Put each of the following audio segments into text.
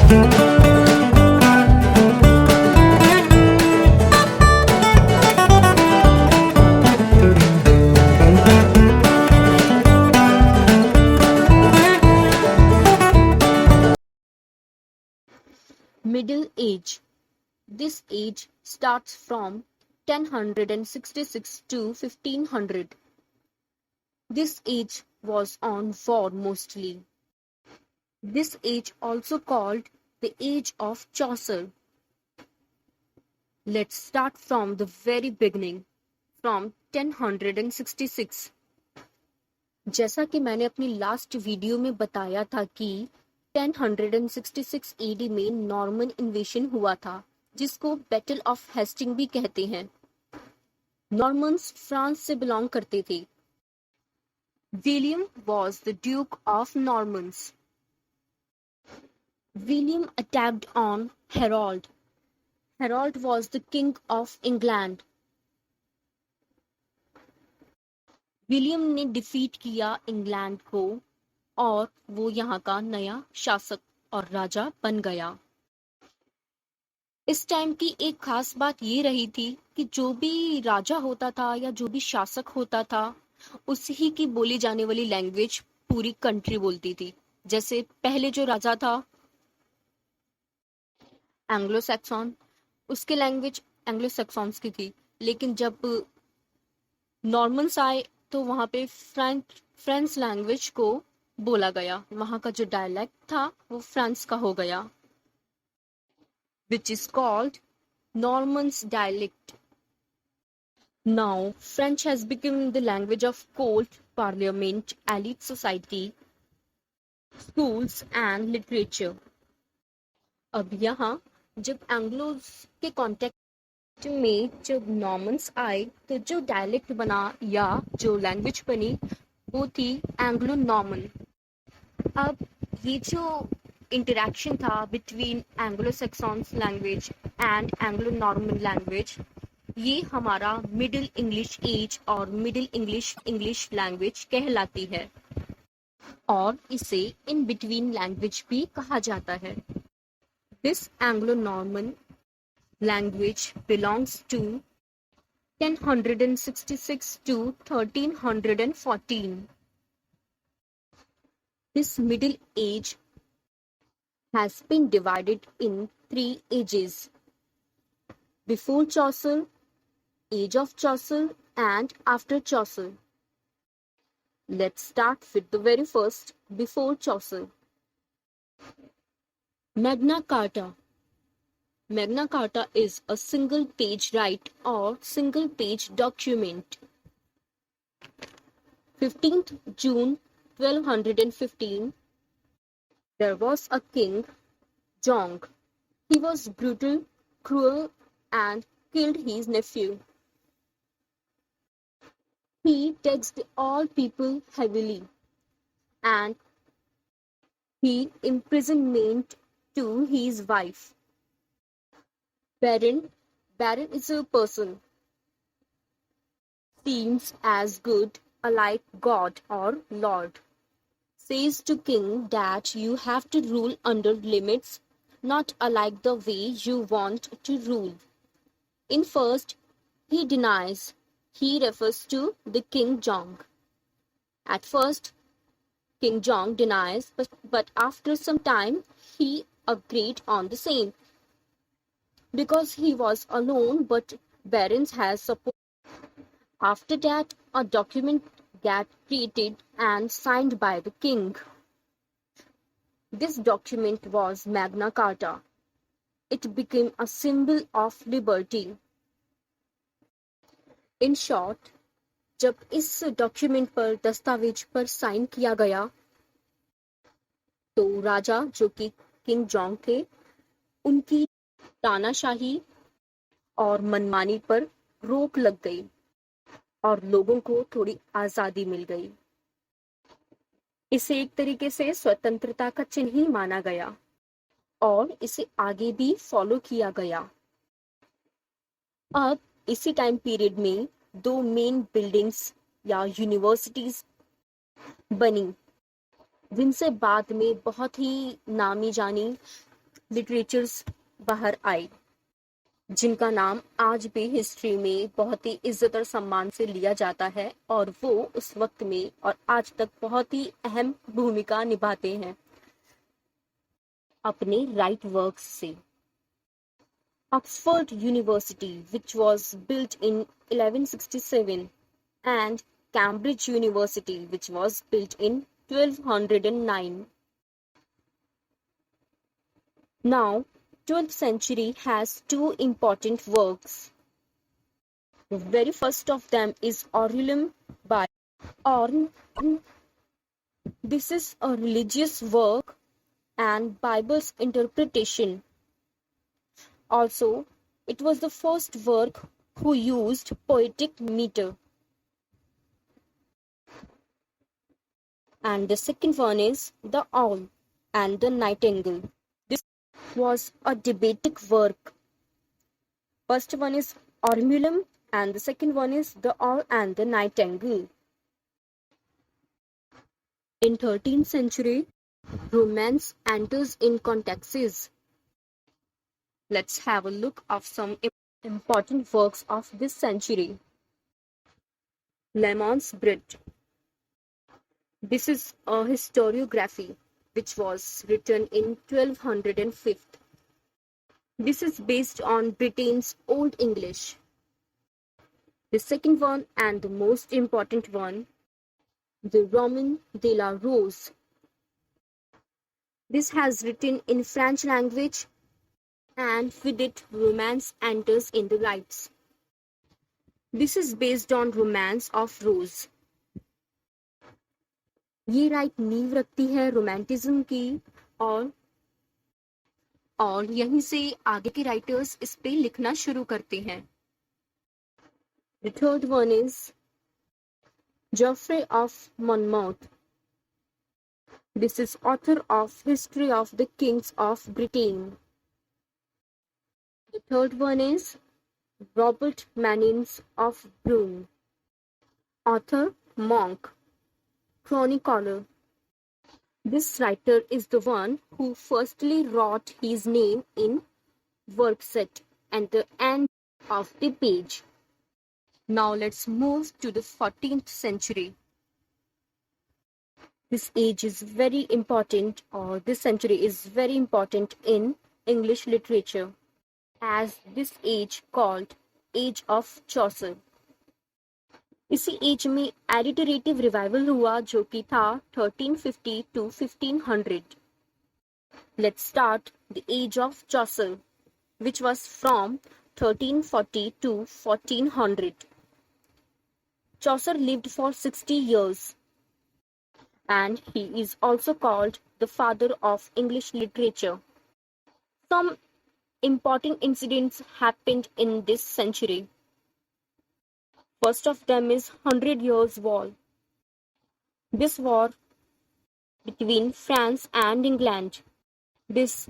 Middle Age. This age starts from 1066 to 1500. This age was on war mostly. This age also called the Age of Chaucer. Let's start from the very beginning, from 1066. जैसा कि मैंने अपनी last video में बताया था कि 1066 AD में Norman इन्वेशन हुआ था, जिसको बैटल ऑफ हेस्टिंग भी कहते हैं। नॉर्मन्स फ्रांस से बिलोंग करते थे। William was the Duke of Normans. William attacked on Harold. Harold was the King of England. William ने डिफीट किया इंग्लैंड को और वो यहाँ का नया शासक और राजा बन गया। इस टाइम की एक खास बात ये रही थी कि जो भी राजा होता था या जो भी शासक होता था, उसी की बोली जाने वाली लैंग्वेज पूरी कंट्री बोलती थी। जैसे पहले जो राजा था एंग्लो सैक्सन, उसके लैंग्वेज एंग्लो सैक्सन्स की थी, लेकिन जब नॉर्मन्स आए तो वहाँ पे फ्रेंच लैंग्वेज को बोला गया। वहाँ का जो डायलेक्ट था वो फ्रांस का हो गया, which is called Norman's dialect. Now, French has become the language of court, parliament, elite society, schools and literature. अब यहाँ जब एंग्लोज के कॉन्टेक्ट में जब नॉर्मन्स आए तो जो डायलेक्ट बना या जो लैंग्वेज बनी वो थी एंग्लो नॉर्मन। अब ये जो इंटरेक्शन था between Anglo Saxons language and Anglo Norman language, ये हमारा मिडिल इंग्लिश एज और मिडिल इंग्लिश लैंग्वेज कहलाती है और इसे इन बिटवीन लैंग्वेज भी कहा जाता है। This Anglo Norman language belongs to 1066 to 1314. This middle age has been divided in 3 ages: before Chaucer, age of Chaucer, and after Chaucer. Let's start with the very first, before Chaucer. Magna Carta. Magna Carta is a single-page right or single-page document. 15th June 1215, there was a king, Jong. He was brutal, cruel, and killed his nephew. He taxed all people heavily, and he imprisonment to his wife. Baron is a person, seems as good, like God or Lord, says to king that you have to rule under limits, not alike the way you want to rule. In first, he denies. He refers to the King Jong. At first, King Jong denies, but after some time, he agreed on the same. Because he was alone, but barons has support. After that, a document got created and signed by the king. This document was Magna Carta. It became a symbol of liberty. In short, जब इस document पर दस्तावेज पर sign किया गया तो राजा जो कि किंग जोंग थे, उनकी तानाशाही और मनमानी पर रोक लग गई और लोगों को थोड़ी आजादी मिल गई। इसे एक तरीके से स्वतंत्रता का चिन्ह ही माना गया और इसे आगे भी फॉलो किया गया। अब इसी टाइम पीरियड में 2 मेन बिल्डिंग्स या यूनिवर्सिटीज बनी, जिनसे बाद में बहुत ही नामी जानी लिटरेचर्स बाहर आए, जिनका नाम आज भी हिस्ट्री में बहुत ही इज्जत और सम्मान से लिया जाता है और वो उस वक्त में और आज तक बहुत ही अहम भूमिका निभाते हैं अपने राइट वर्क्स से। Oxford University, which was built in 1167, and Cambridge University, which was built in 1209. Now, 12th century has two important works. The very first of them is Orulum by Orn. This is a religious work and Bible's interpretation. Also, it was the first work who used poetic meter. And the second one is The Owl and the Nightingale. This was a debatic work. First one is Ormulum and the second one is The Owl and the Nightingale. In 13th century, romance enters in contexts. Let's have a look of some important works of this century. Lemon's Bread. This is a historiography which was written in 1205. This is based on Britain's Old English. The second one and the most important one, the Roman de la Rose. This has written in French language and with it romance enters in the rights. This is based on Romance of Rose. ये right नींव रखती है romanticism की और यहीं से आगे के राइटर्स इस पे लिखना शुरू करते हैं. The third one is Geoffrey of Monmouth. This is author of History of the Kings of Britain. The third one is Robert Manins of Brune. Author, monk, chronicler. This writer is the one who firstly wrote his name in workset at the end of the page. Now let's move to the 14th century. This age is very important, or this century is very important in English literature, as this age called Age of Chaucer. इसी as में एडिटरेटिव revival हुआ जो कि था 1350 to 1500. Let's start the Age of Chaucer, which was from 1340 to 1400. Chaucer lived for 60 years, and he is also called the father of English literature. Some important incidents happened in this century. First of them is 100 Years' War. This war between France and England. This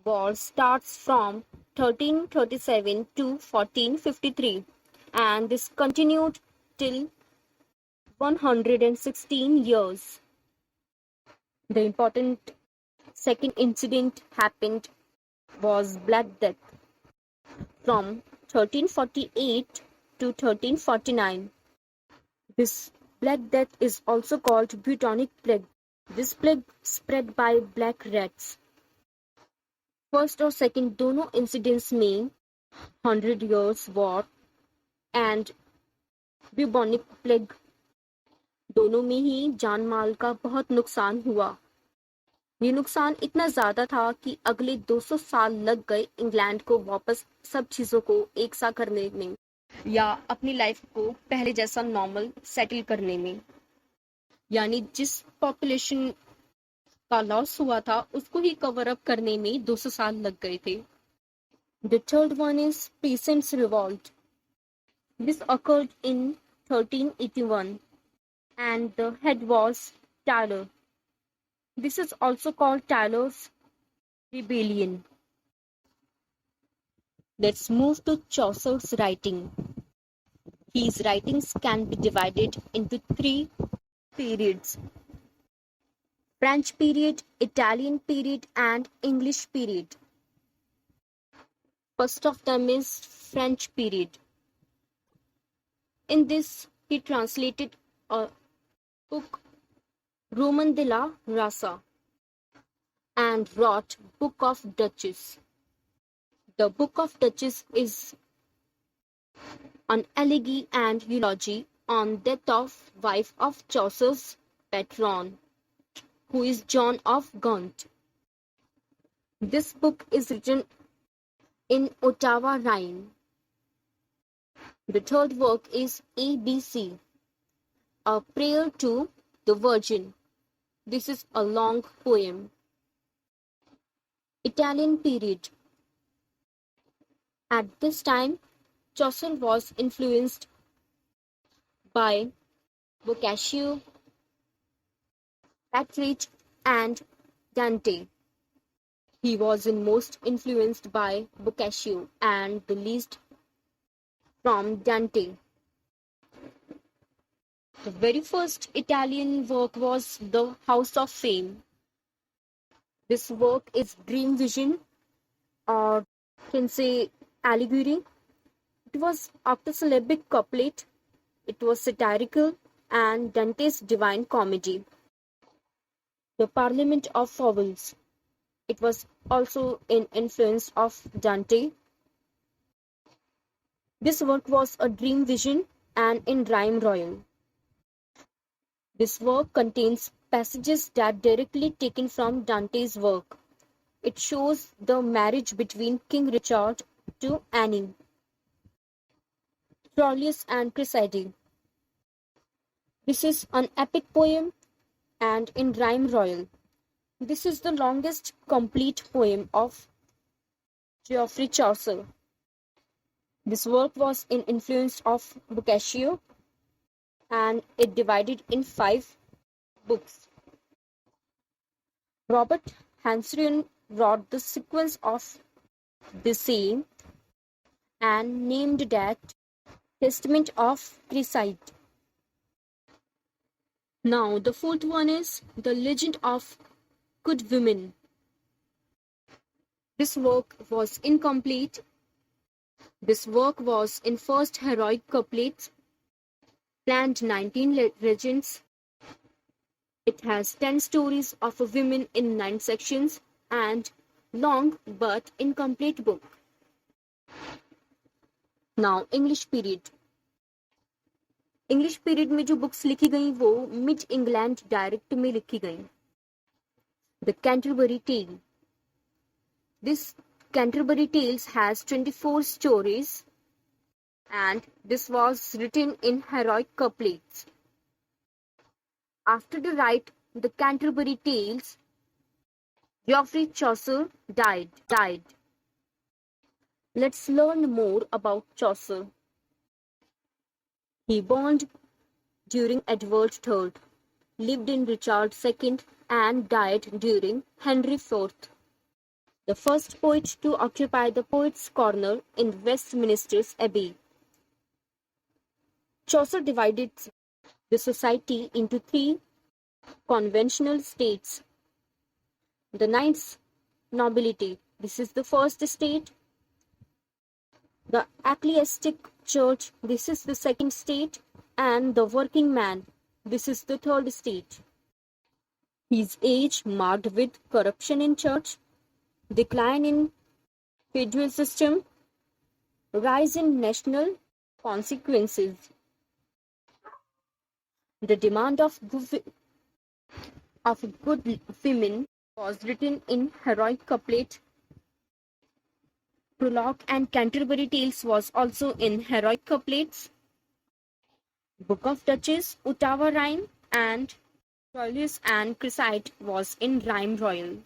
war starts from 1337 to 1453 and this continued till 116 years. The important second incident happened was Black Death from 1348 to 1349. This Black Death is also called bubonic plague. This plague spread by black rats. First और second दोनों incidents में 100 Years' War and bubonic plague दोनों में ही जान माल का बहुत नुकसान हुआ. ये नुकसान इतना ज्यादा था कि अगले 200 साल लग गए इंग्लैंड को वापस सब चीजों को एक सा करने में या अपनी लाइफ को पहले जैसा नॉर्मल सेटल करने में. यानी जिस पॉपुलेशन का लॉस हुआ था उसको ही कवर अप करने में 200 साल लग गए थे. The third one is Peasants' Revolt. This occurred in 1381 and the head was Tyler. This is also called Tyler's Rebellion. Let's move to Chaucer's writing. His writings can be divided into 3 periods. French period, Italian period, and English period. First of them is French period. In this, he translated a book, Roman de la Rasa, and wrote Book of Duchess. The Book of Duchess is an elegy and eulogy on death of wife of Chaucer's patron, who is John of Gaunt. This book is written in Ottawa rhyme. The third work is ABC, a prayer to the Virgin. This is a long poem. Italian period. At this time, Chaucer was influenced by Boccaccio, Petrarch, and Dante. He was in most influenced by Boccaccio and the least from Dante. The very first Italian work was The House of Fame. This work is dream vision, or can say allegory. It was octosyllabic couplet. It was satirical and Dante's Divine Comedy. The Parliament of Fowls. It was also an influence of Dante. This work was a dream vision and in rhyme royal. This work contains passages that directly taken from Dante's work. It shows the marriage between King Richard to Anne. Troilus and Cressida. This is an epic poem and in rhyme royal. This is the longest complete poem of Geoffrey Chaucer. This work was in influence of Boccaccio and it divided in 5 books. Robert Hanson wrote the sequence of the same and named that Testament of Cressida. Now the fourth one is The Legend of Good Women. This work was incomplete. This work was in first heroic couplets, planned 19 legends. It has 10 stories of a woman in 9 sections and long but incomplete book. Now English period. English period में जो books लिखी गई वो mid England direct में लिखी गई. The Canterbury tale. This Canterbury tales has 24 stories and this was written in heroic couplets. After the write the Canterbury Tales, Geoffrey Chaucer died. Let's learn more about Chaucer. He born during Edward III, lived in Richard II, and died during Henry IV, the first poet to occupy the Poets' Corner in Westminster's Abbey. Chaucer divided the society into 3 conventional states. The knights nobility, this is the first state. The ecclesiastic church, this is the second state, and the working man, this is the third state. His age marked with corruption in church, decline in feudal system, rise in national consequences. The demand of good women was written in heroic couplet. Prologue and Canterbury Tales was also in heroic couplets. Book of Duchess, Ottawa rhyme, and Troilus and Cressida was in rhyme royal.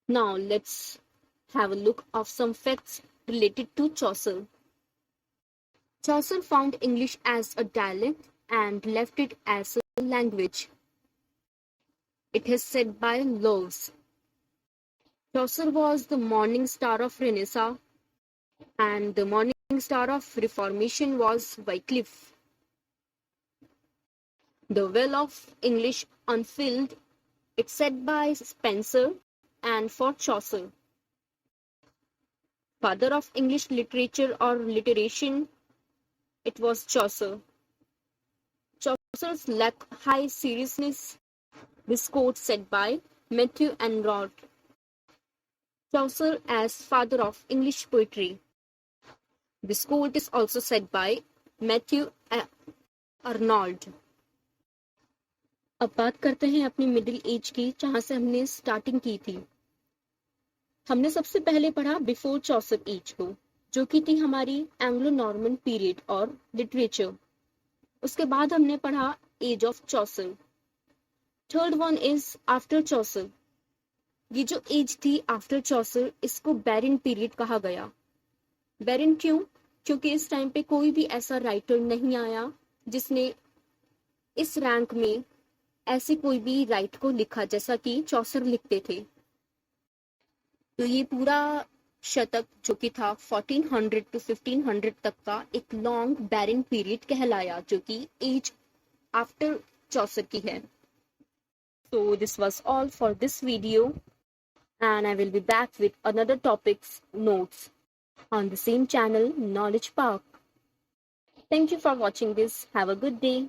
Now let's have a look of some facts related to Chaucer. Chaucer found English as a dialect and left it as a language. It is said by Lowes. Chaucer was the morning star of Renaissance, and the morning star of Reformation was Wycliffe. The Well of English Unfilled, it's said by Spenser and for Chaucer. Father of English literature or literation, it was Chaucer. Chaucer's lack high seriousness, this quote said by Matthew Arnold. Chaucer as father of English poetry. This quote is also said by Matthew Arnold. अब बात करते हैं अपनी middle age की, जहां से हमने starting की थी। हमने सबसे पहले पढ़ा बिफोर चौसर एज को, जो कि थी हमारी एंग्लो नॉर्मन पीरियड और लिटरेचर। उसके बाद हमने पढ़ा age of Chaucer. Third one is after Chaucer. ये जो एज थी आफ्टर चौसर, इसको बैरन पीरियड कहा गया। बैरन क्यों? क्योंकि इस टाइम पे कोई भी ऐसा राइटर नहीं आया जिसने इस रैंक में ऐसे कोई भी राइट को लिखा जैसा कि चौसर लिखते थे। तो ये पूरा शतक जो कि था 1400 to 1500 तक का एक लॉन्ग बैरन पीरियड कहलाया, जो कि एज आफ्टर चौसर की है। So this was all for this video, and I will be back with another topics notes on the same channel, Knowledgepark. Thank you for watching this. Have a good day.